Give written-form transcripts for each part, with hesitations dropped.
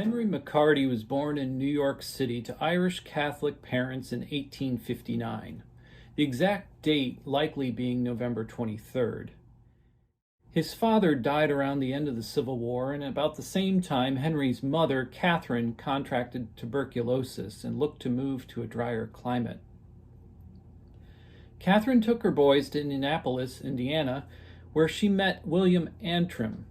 Henry McCarty was born in New York City to Irish Catholic parents in 1859, the exact date likely being November 23rd. His father died around the end of the Civil War, and about the same time Henry's mother, Catherine, contracted tuberculosis and looked to move to a drier climate. Catherine took her boys to Indianapolis, Indiana, where she met William Antrim,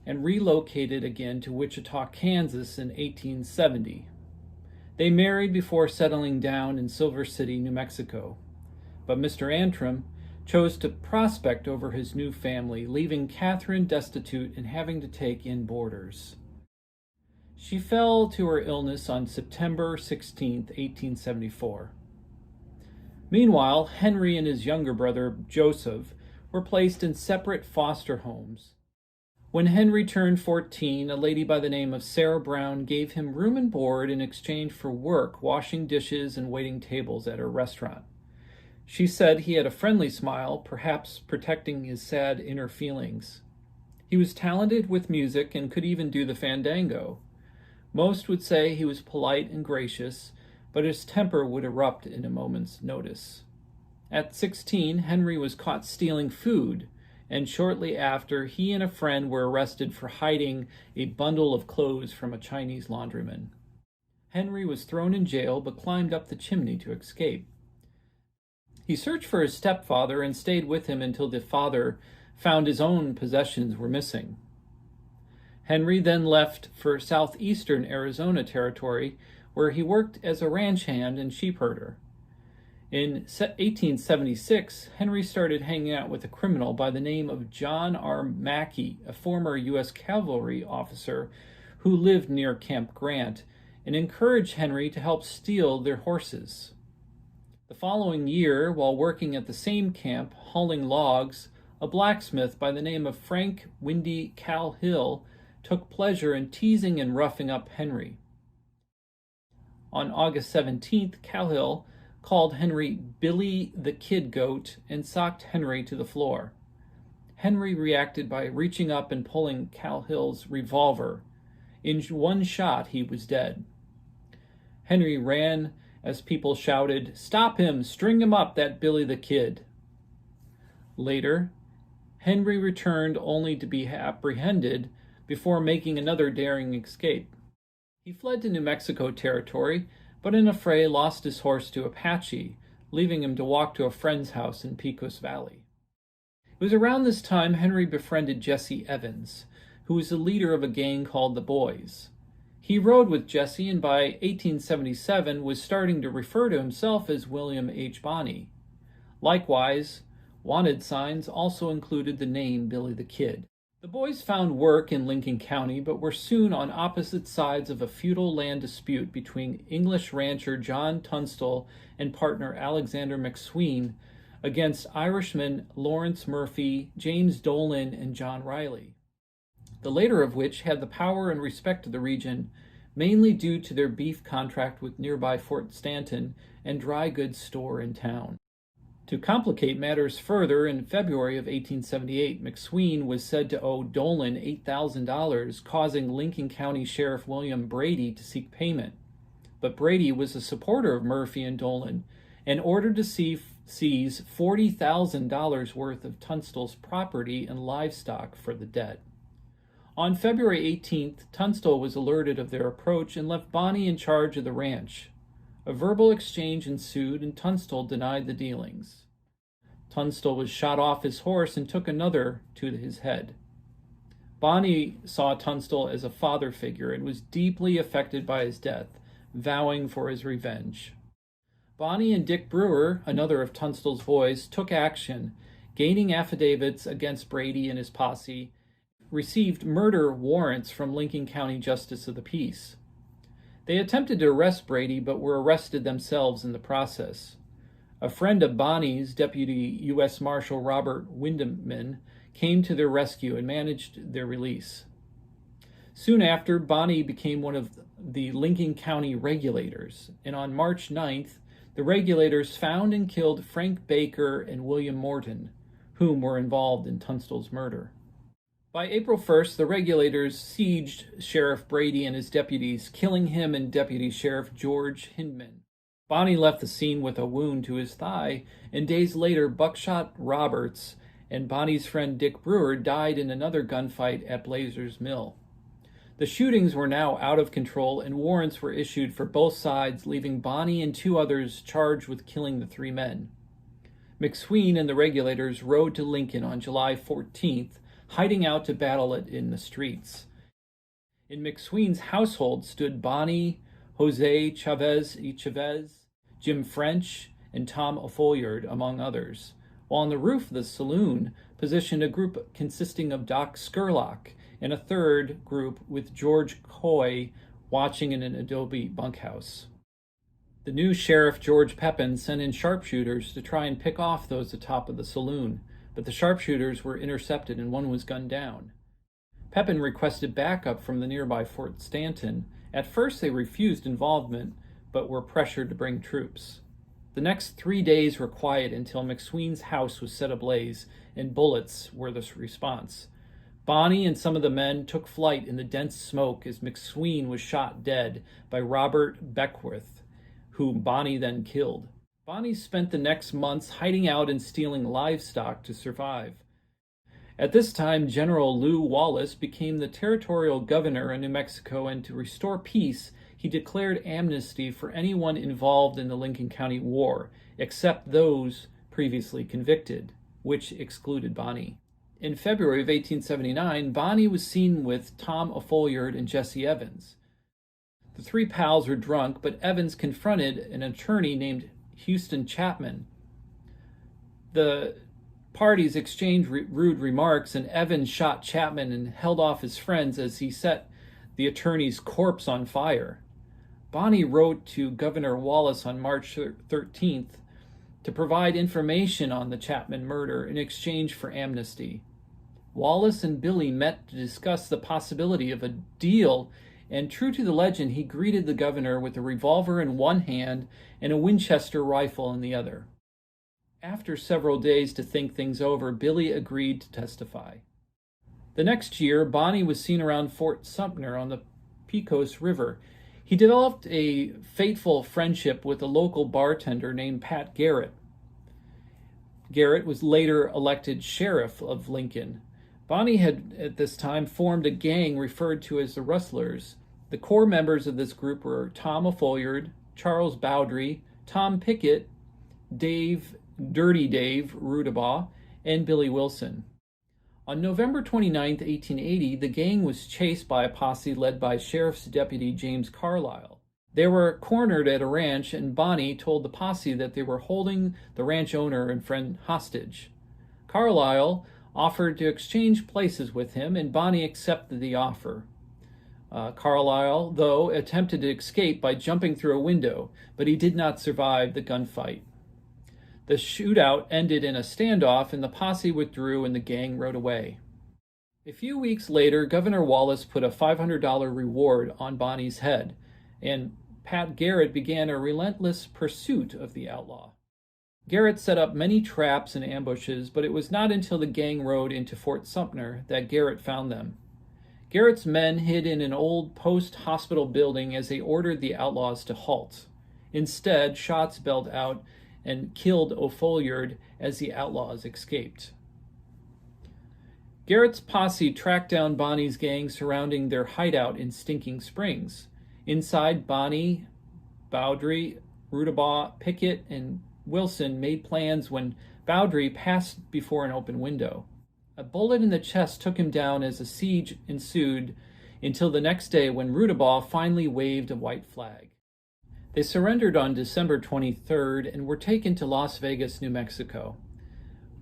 and relocated again to Wichita, Kansas in 1870. They married before settling down in Silver City, New Mexico. But Mr. Antrim chose to prospect over his new family, leaving Catherine destitute and having to take in boarders. She fell to her illness on September 16, 1874. Meanwhile, Henry and his younger brother, Joseph, were placed in separate foster homes. When Henry turned 14, a lady by the name of Sarah Brown gave him room and board in exchange for work washing dishes and waiting tables at her restaurant. She said he had a friendly smile, perhaps protecting his sad inner feelings. He was talented with music and could even do the fandango. Most would say he was polite and gracious, but his temper would erupt in a moment's notice. At 16, Henry was caught stealing food, and shortly after, he and a friend were arrested for hiding a bundle of clothes from a Chinese laundryman. Henry was thrown in jail, but climbed up the chimney to escape. He searched for his stepfather and stayed with him until the father found his own possessions were missing. Henry then left for southeastern Arizona territory, where he worked as a ranch hand and sheep herder. In 1876, Henry started hanging out with a criminal by the name of John R. Mackey, a former U.S. cavalry officer who lived near Camp Grant, and encouraged Henry to help steal their horses. The following year, while working at the same camp, hauling logs, a blacksmith by the name of Frank Windy Cal Hill took pleasure in teasing and roughing up Henry. On August 17th, Cal Hill called Henry Billy the Kid Goat and socked Henry to the floor. Henry reacted by reaching up and pulling Cal Hill's revolver. In one shot, he was dead. Henry ran as people shouted, "Stop him! String him up, that Billy the Kid!" Later, Henry returned only to be apprehended before making another daring escape. He fled to New Mexico territory, but in a fray lost his horse to Apache, leaving him to walk to a friend's house in Pecos Valley. It was around this time Henry befriended Jesse Evans, who was the leader of a gang called the Boys. He rode with Jesse and by 1877 was starting to refer to himself as William H. Bonney. Likewise, wanted signs also included the name Billy the Kid. The boys found work in Lincoln County, but were soon on opposite sides of a feudal land dispute between English rancher John Tunstall and partner Alexander McSween against Irishmen Lawrence Murphy, James Dolan, and John Riley, the later of which had the power and respect of the region, mainly due to their beef contract with nearby Fort Stanton and dry goods store in town. To complicate matters further, in February of 1878, McSween was said to owe Dolan $8,000, causing Lincoln County Sheriff William Brady to seek payment. But Brady was a supporter of Murphy and Dolan and ordered to seize $40,000 worth of Tunstall's property and livestock for the debt. On February 18th, Tunstall was alerted of their approach and left Bonney in charge of the ranch. A verbal exchange ensued, and Tunstall denied the dealings. Tunstall was shot off his horse and took another to his head. Bonney saw Tunstall as a father figure and was deeply affected by his death, vowing for his revenge. Bonney and Dick Brewer, another of Tunstall's boys, took action, gaining affidavits against Brady and his posse, received murder warrants from Lincoln County Justice of the Peace. They attempted to arrest Brady, but were arrested themselves in the process. A friend of Bonney's, Deputy U.S. Marshal Robert Windeman, came to their rescue and managed their release. Soon after, Bonney became one of the Lincoln County Regulators, and on March 9th, the Regulators found and killed Frank Baker and William Morton, whom were involved in Tunstall's murder. By April 1st, the Regulators sieged Sheriff Brady and his deputies, killing him and Deputy Sheriff George Hindman. Bonney left the scene with a wound to his thigh, and days later, Buckshot Roberts and Bonney's friend Dick Brewer died in another gunfight at Blazer's Mill. The shootings were now out of control, and warrants were issued for both sides, leaving Bonney and 2 others charged with killing the 3 men. McSween and the Regulators rode to Lincoln on July 14th, hiding out to battle it in the streets. In McSween's household stood Bonney, Jose Chavez, Jim French, and Tom O'Folliard, among others, while on the roof of the saloon positioned a group consisting of Doc Scurlock and a third group with George Coy watching in an adobe bunkhouse. The new sheriff, George Pepin, sent in sharpshooters to try and pick off those atop of the saloon, but the sharpshooters were intercepted and one was gunned down. Pepin requested backup from the nearby Fort Stanton. At first they refused involvement, but were pressured to bring troops. The next 3 days were quiet until McSween's house was set ablaze, and bullets were the response. Bonney and some of the men took flight in the dense smoke as McSween was shot dead by Robert Beckworth, whom Bonney then killed. Bonney spent the next months hiding out and stealing livestock to survive. At this time, General Lew Wallace became the territorial governor in New Mexico, and to restore peace, he declared amnesty for anyone involved in the Lincoln County War, except those previously convicted, which excluded Bonney. In February of 1879, Bonney was seen with Tom O'Folliard and Jesse Evans. The 3 pals were drunk, but Evans confronted an attorney named Houston Chapman. The parties exchanged rude remarks, and Evans shot Chapman and held off his friends as he set the attorney's corpse on fire. Bonney wrote to Governor Wallace on March 13th to provide information on the Chapman murder in exchange for amnesty. Wallace and Billy met to discuss the possibility of a deal, and true to the legend, he greeted the governor with a revolver in one hand and a Winchester rifle in the other. After several days to think things over, Billy agreed to testify. The next year, Bonney was seen around Fort Sumter on the Pecos River. He developed a fateful friendship with a local bartender named Pat Garrett. Garrett was later elected sheriff of Lincoln. Bonney had, at this time, formed a gang referred to as the Rustlers. The core members of this group were Tom O'Folliard, Charles Bowdre, Tom Pickett, Dirty Dave Rudabaugh, and Billy Wilson. On November 29, 1880, the gang was chased by a posse led by Sheriff's Deputy James Carlisle. They were cornered at a ranch, and Bonney told the posse that they were holding the ranch owner and friend hostage. Carlisle offered to exchange places with him, and Bonney accepted the offer. Carlisle, though, attempted to escape by jumping through a window, but he did not survive the gunfight. The shootout ended in a standoff, and the posse withdrew and the gang rode away. A few weeks later, Governor Wallace put a $500 reward on Bonney's head, and Pat Garrett began a relentless pursuit of the outlaw. Garrett set up many traps and ambushes, but it was not until the gang rode into Fort Sumter that Garrett found them. Garrett's men hid in an old post-hospital building as they ordered the outlaws to halt. Instead, shots belled out and killed O'Folliard as the outlaws escaped. Garrett's posse tracked down Bonney's gang surrounding their hideout in Stinking Springs. Inside, Bonney, Bowdre, Rudabaugh, Pickett, and Wilson made plans when Bowdre passed before an open window. A bullet in the chest took him down as a siege ensued until the next day when Rudabaugh finally waved a white flag. They surrendered on December 23rd and were taken to Las Vegas, New Mexico.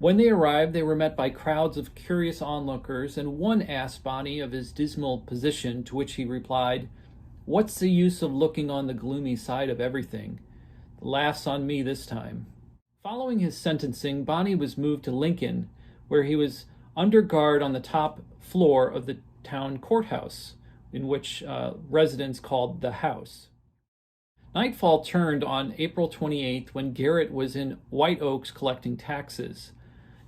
When they arrived, they were met by crowds of curious onlookers, and one asked Bonney of his dismal position, to which he replied, "What's the use of looking on the gloomy side of everything? The laugh's on me this time." Following his sentencing, Bonney was moved to Lincoln, where he was under guard on the top floor of the town courthouse, in which residents called the house. Nightfall turned on April 28th when Garrett was in White Oaks collecting taxes.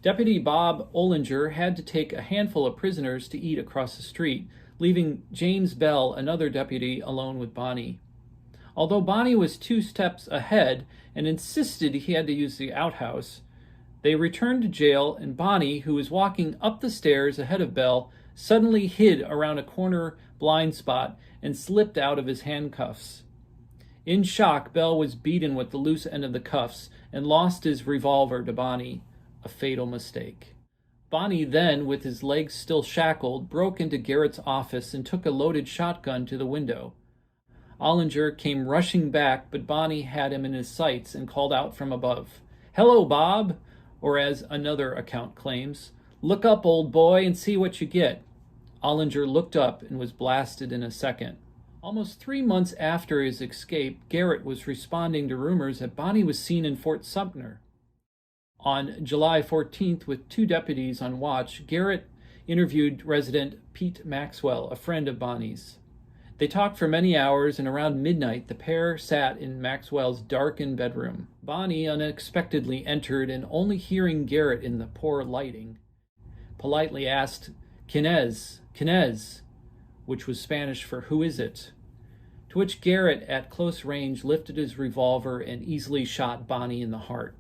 Deputy Bob Olinger had to take a handful of prisoners to eat across the street, leaving James Bell, another deputy, alone with Bonney. Although Bonney was 2 steps ahead and insisted he had to use the outhouse, they returned to jail, and Bonney, who was walking up the stairs ahead of Bell, suddenly hid around a corner blind spot and slipped out of his handcuffs. In shock, Bell was beaten with the loose end of the cuffs and lost his revolver to Bonney, a fatal mistake. Bonney then, with his legs still shackled, broke into Garrett's office and took a loaded shotgun to the window. Olinger came rushing back, but Bonney had him in his sights and called out from above, "Hello, Bob!" Or as another account claims, "Look up, old boy, and see what you get." Olinger looked up and was blasted in a second. Almost 3 months after his escape, Garrett was responding to rumors that Bonney was seen in Fort Sumter. On July 14th, with 2 deputies on watch, Garrett interviewed resident Pete Maxwell, a friend of Bonney's. They talked for many hours, and around midnight the pair sat in Maxwell's darkened bedroom. Bonney unexpectedly entered, and only hearing Garrett in the poor lighting, politely asked, "Quinez," which was Spanish for "who is it?" To which Garrett, at close range, lifted his revolver and easily shot Bonney in the heart.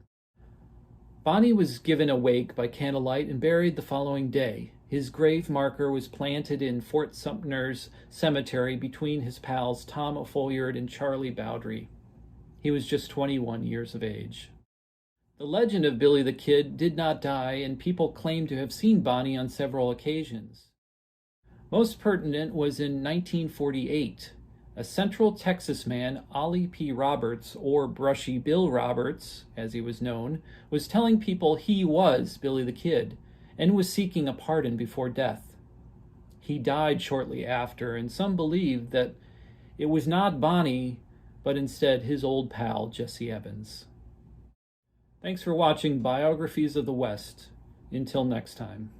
Bonney was given a wake by candlelight and buried the following day. His grave marker was planted in Fort Sumter's cemetery between his pals Tom O'Folliard and Charlie Bowdre. He was just 21 years of age. The legend of Billy the Kid did not die, and people claim to have seen Bonney on several occasions. Most pertinent was in 1948. A Central Texas man, Ollie P. Roberts, or Brushy Bill Roberts, as he was known, was telling people he was Billy the Kid, and was seeking a pardon before death. He died shortly after, and some believe that it was not Bonney, but instead his old pal, Jesse Evans. Thanks for watching Biographies of the West. Until next time.